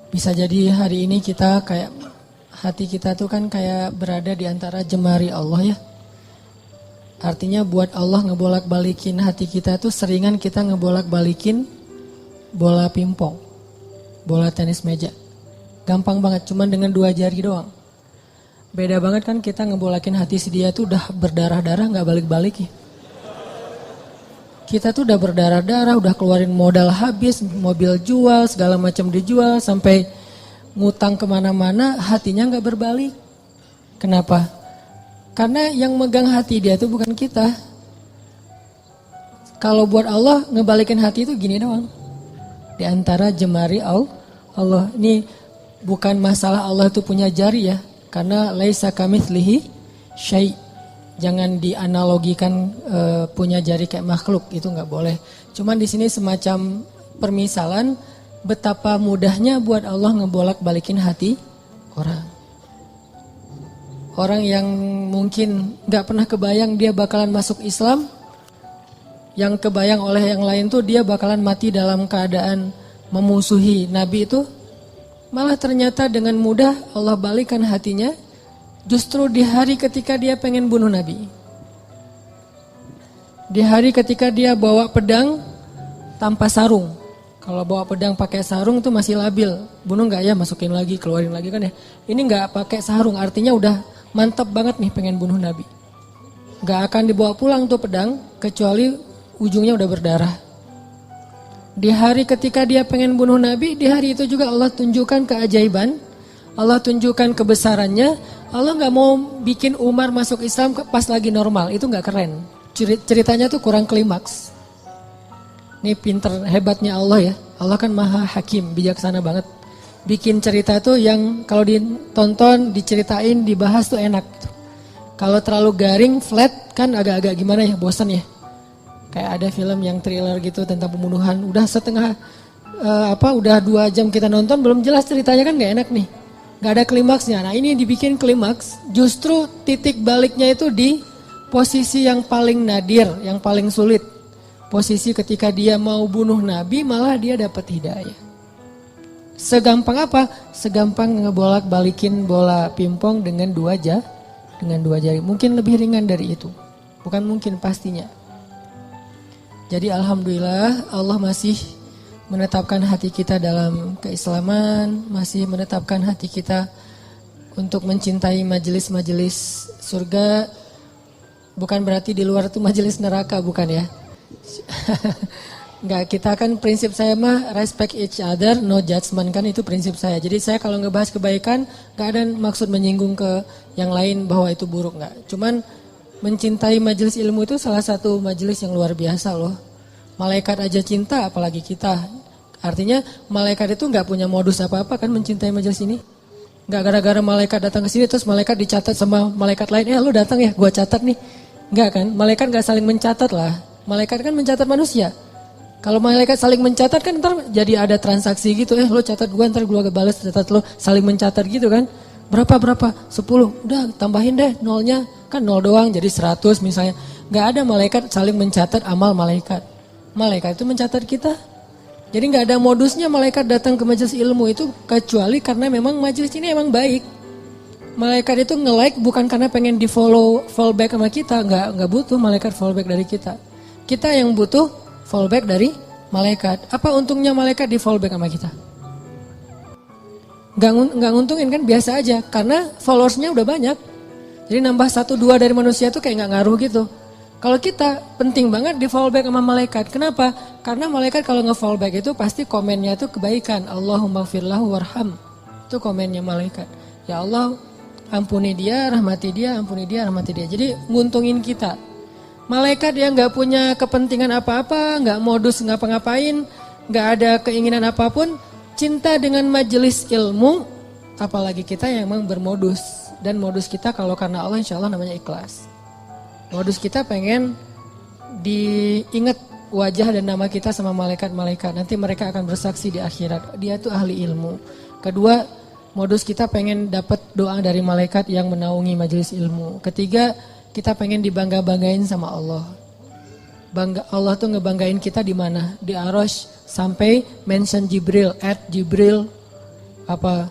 Bisa jadi hari ini kita kayak hati kita tuh kan kayak berada di antara jemari Allah ya. Artinya buat Allah ngebolak-balikin hati kita tuh seringan kita ngebolak-balikin bola pingpong, bola tenis meja. Gampang banget, cuman dengan 2 jari doang. Beda banget kan kita ngebolakin hati si dia tuh udah berdarah-darah gak balik-balik ya. Kita tuh udah berdarah-darah, udah keluarin modal habis, mobil jual, segala macam dijual, sampai ngutang kemana-mana, hatinya gak berbalik. Kenapa? Karena yang megang hati dia tuh bukan kita. Kalau buat Allah, ngebalikin hati itu gini doang. Di antara jemari Allah. Ini bukan masalah Allah itu punya jari ya. Karena laisa kamitslihi syai'. Jangan dianalogikan punya jari kayak makhluk, itu nggak boleh. Cuman di sini semacam permisalan betapa mudahnya buat Allah ngebolak-balikin hati orang. Orang yang mungkin nggak pernah kebayang dia bakalan masuk Islam, yang kebayang oleh yang lain tuh dia bakalan mati dalam keadaan memusuhi Nabi itu, malah ternyata dengan mudah Allah balikan hatinya. Justru di hari ketika dia pengen bunuh Nabi. Di hari ketika dia bawa pedang tanpa sarung. Kalau bawa pedang pakai sarung tuh masih labil. Bunuh gak ya, masukin lagi, keluarin lagi kan ya. Ini gak pakai sarung, artinya udah mantap banget nih pengen bunuh Nabi. Gak akan dibawa pulang tuh pedang, kecuali ujungnya udah berdarah. Di hari ketika dia pengen bunuh Nabi, di hari itu juga Allah tunjukkan keajaiban. Allah tunjukkan kebesarannya. Allah gak mau bikin Umar masuk Islam pas lagi normal. Itu gak keren. Ceritanya tuh kurang klimaks. Ini pinter hebatnya Allah ya. Allah kan maha hakim, bijaksana banget. Bikin cerita tuh yang kalau ditonton, diceritain, dibahas tuh enak. Kalau terlalu garing, flat kan agak-agak gimana ya, bosan ya. Kayak ada film yang thriller gitu tentang pembunuhan. Udah udah 2 jam kita nonton, belum jelas ceritanya kan gak enak nih. Gak ada klimaksnya. Nah ini dibikin klimaks, justru titik baliknya itu di posisi yang paling nadir, yang paling sulit. Posisi ketika dia mau bunuh Nabi malah dia dapat hidayah. Segampang apa? Segampang ngebolak-balikin bola pingpong dengan 2 jari. Mungkin lebih ringan dari itu. Bukan mungkin, pastinya. Jadi alhamdulillah Allah masih menetapkan hati kita dalam keislaman, masih menetapkan hati kita untuk mencintai majelis-majelis surga. Bukan berarti di luar itu majelis neraka, bukan ya. Enggak, kita kan prinsip saya mah respect each other, no judgment, kan itu prinsip saya. Jadi saya kalau ngebahas kebaikan, gak ada maksud menyinggung ke yang lain bahwa itu buruk, enggak. Cuman mencintai majelis ilmu itu salah satu majelis yang luar biasa loh. Malaikat aja cinta, apalagi kita. Artinya malaikat itu nggak punya modus apa-apa kan mencintai majelis ini. Nggak gara-gara malaikat datang ke sini terus malaikat dicatat sama malaikat lain. Lu datang ya, gua catat nih. Nggak kan? Malaikat nggak saling mencatat lah. Malaikat kan mencatat manusia. Kalau malaikat saling mencatat kan ntar jadi ada transaksi gitu. Lo catat gua, ntar gua balas catat lo, saling mencatat gitu kan. Berapa? 10. Udah tambahin deh nolnya. Kan 0 doang jadi 100 misalnya. Nggak ada malaikat saling mencatat amal malaikat. Malaikat itu mencatat kita. Jadi nggak ada modusnya malaikat datang ke majelis ilmu itu kecuali karena memang majelis ini emang baik. Malaikat itu nge-like bukan karena pengen di follow back sama kita, nggak butuh malaikat follow back dari kita. Kita yang butuh follow back dari malaikat. Apa untungnya malaikat di follow back sama kita? Nggak nguntungin kan, biasa aja karena followersnya udah banyak. Jadi nambah 1-2 dari manusia tuh kayak nggak ngaruh gitu. Kalau kita penting banget di follow back sama malaikat. Kenapa? Karena malaikat kalau nge-follow back itu pasti komennya itu kebaikan. Allahumma gfirlahu warham. Itu komennya malaikat. Ya Allah, ampuni dia, rahmati dia, ampuni dia, rahmati dia. Jadi nguntungin kita. Malaikat yang gak punya kepentingan apa-apa, gak modus ngapa-ngapain, gak ada keinginan apapun, cinta dengan majelis ilmu, apalagi kita yang memang bermodus. Dan modus kita kalau karena Allah insya Allah namanya ikhlas. Modus kita pengen diingat wajah dan nama kita sama malaikat-malaikat. Nanti mereka akan bersaksi di akhirat. Dia tuh ahli ilmu. Kedua, modus kita pengen dapat doa dari malaikat yang menaungi majelis ilmu. Ketiga, kita pengen dibangga-banggain sama Allah. Allah tuh ngebanggain kita di mana? Di Arasy sampai mention Jibril, Jibril. apa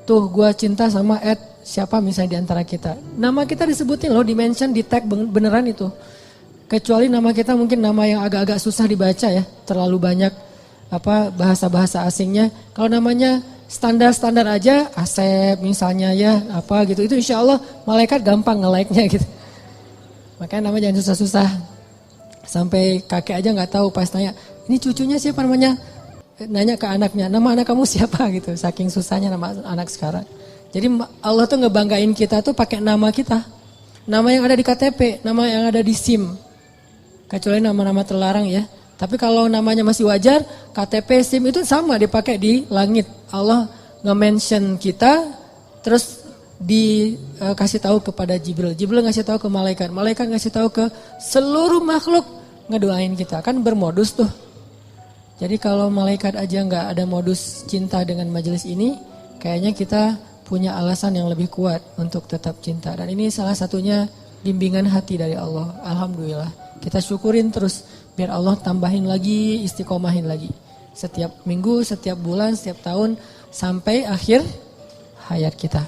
tuh gua cinta sama siapa misalnya di antara kita. Nama kita disebutin loh, dimention, di tag beneran itu. Kecuali nama kita mungkin nama yang agak-agak susah dibaca ya, terlalu banyak bahasa-bahasa asingnya. Kalau namanya standar-standar aja, Asep misalnya ya, apa gitu, itu insya Allah malaikat gampang nge-like-nya gitu. Makanya nama jangan susah-susah. Sampai kakek aja nggak tahu pas tanya, ini cucunya siapa namanya? Nanya ke anaknya, nama anak kamu siapa gitu. Saking susahnya nama anak sekarang. Jadi Allah tuh ngebanggain kita tuh pakai nama kita. Nama yang ada di KTP, nama yang ada di SIM. Kecuali nama-nama terlarang ya. Tapi kalau namanya masih wajar, KTP, SIM itu sama dipakai di langit. Allah nge-mention kita, terus dikasih tahu kepada Jibril. Jibril ngasih tahu ke malaikat. Malaikat ngasih tahu ke seluruh makhluk, ngedoain kita. Kan bermodus tuh. Jadi kalau malaikat aja nggak ada modus cinta dengan majelis ini, kayaknya kita punya alasan yang lebih kuat untuk tetap cinta. Dan ini salah satunya bimbingan hati dari Allah. Alhamdulillah. Kita syukurin terus biar Allah tambahin lagi, istiqomahin lagi. Setiap minggu, setiap bulan, setiap tahun sampai akhir hayat kita.